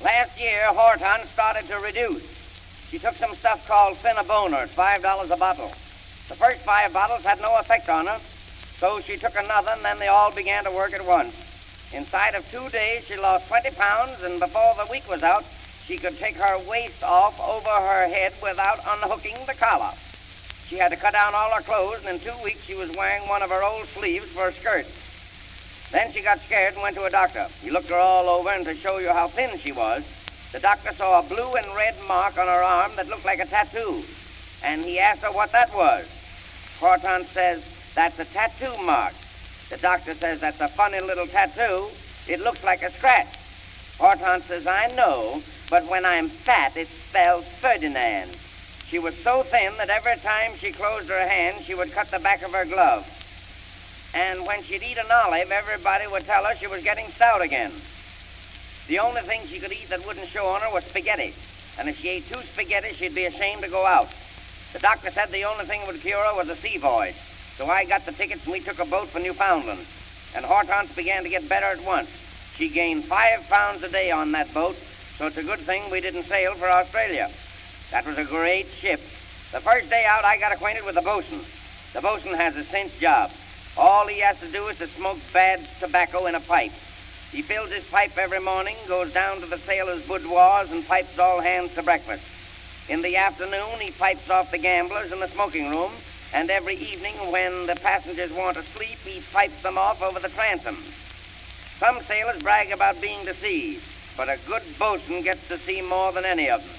Last year, Horton started to reduce. She took some stuff called Boner, $5 a bottle. The first 5 bottles had no effect on her, so she took another, and then they all began to work at once. Inside of 2 days, she lost 20 pounds, and before the week was out, she could take her waist off over her head without unhooking the collar. She had to cut down all her clothes, and in 2 weeks she was wearing one of her old sleeves for a skirt. Then she got scared and went to a doctor. He looked her all over, and to show you how thin she was, the doctor saw a blue and red mark on her arm that looked like a tattoo. And he asked her what that was. Horton says, "That's a tattoo mark." The doctor says, "That's a funny little tattoo. It looks like a scratch." Horton says, "I know, but when I'm fat, it spells Ferdinand." She was so thin that every time she closed her hand, she would cut the back of her glove. And when she'd eat an olive, everybody would tell her she was getting stout again. The only thing she could eat that wouldn't show on her was spaghetti. And if she ate 2 spaghetti, she'd be ashamed to go out. The doctor said the only thing that would cure her was a sea voyage. So I got the tickets and we took a boat for Newfoundland. And Hortense began to get better at once. She gained 5 pounds a day on that boat, so it's a good thing we didn't sail for Australia. That was a great ship. The first day out, I got acquainted with the bosun. The bosun has a cinch job. All he has to do is to smoke bad tobacco in a pipe. He fills his pipe every morning, goes down to the sailors' boudoirs, and pipes all hands to breakfast. In the afternoon, he pipes off the gamblers in the smoking room, and every evening when the passengers want to sleep, he pipes them off over the transom. Some sailors brag about being to sea, but a good bosun gets to see more than any of them.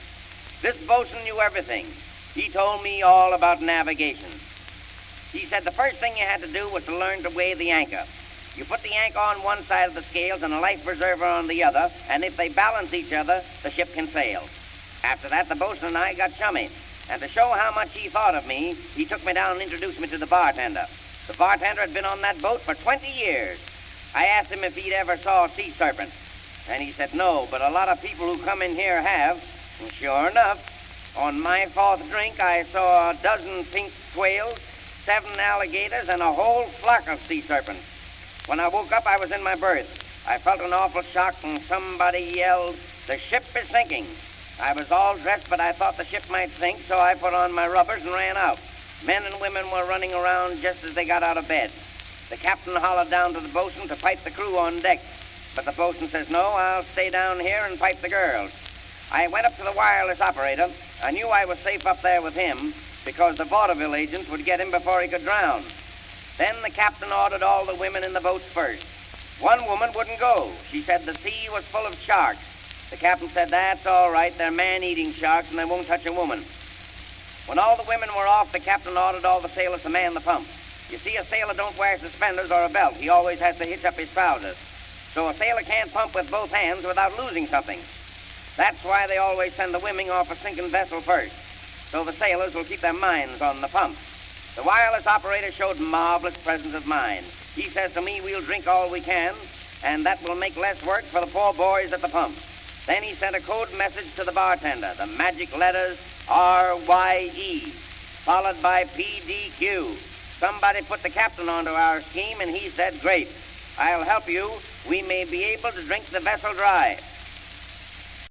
This bosun knew everything. He told me all about navigation. He said the first thing you had to do was to learn to weigh the anchor. You put the anchor on one side of the scales and a life preserver on the other, and if they balance each other, the ship can sail. After that, the bosun and I got chummy. And to show how much he thought of me, he took me down and introduced me to the bartender. The bartender had been on that boat for 20 years. I asked him if he'd ever saw a sea serpent. And he said no, but a lot of people who come in here have. And sure enough, on my 4th drink, I saw a dozen pink whales, 7 alligators, and a whole flock of sea serpents. When I woke up, I was in my berth. I felt an awful shock, and somebody yelled, "The ship is sinking." I was all dressed, but I thought the ship might sink, so I put on my rubbers and ran out. Men and women were running around just as they got out of bed. The captain hollered down to the bosun to pipe the crew on deck. But the bosun says, "No, I'll stay down here and pipe the girls." I went up to the wireless operator. I knew I was safe up there with him because the vaudeville agents would get him before he could drown. Then the captain ordered all the women in the boats first. One woman wouldn't go. She said the sea was full of sharks. The captain said, "That's all right. They're man-eating sharks and they won't touch a woman." When all the women were off, the captain ordered all the sailors to man the pump. You see, a sailor don't wear suspenders or a belt. He always has to hitch up his trousers. So a sailor can't pump with both hands without losing something. That's why they always send the women off a sinking vessel first, so the sailors will keep their minds on the pump. The wireless operator showed marvelous presence of mind. He says to me, "We'll drink all we can, and that will make less work for the poor boys at the pump." Then he sent a code message to the bartender, the magic letters RYE, followed by PDQ. Somebody put the captain onto our scheme, and he said, "Great, I'll help you. We may be able to drink the vessel dry."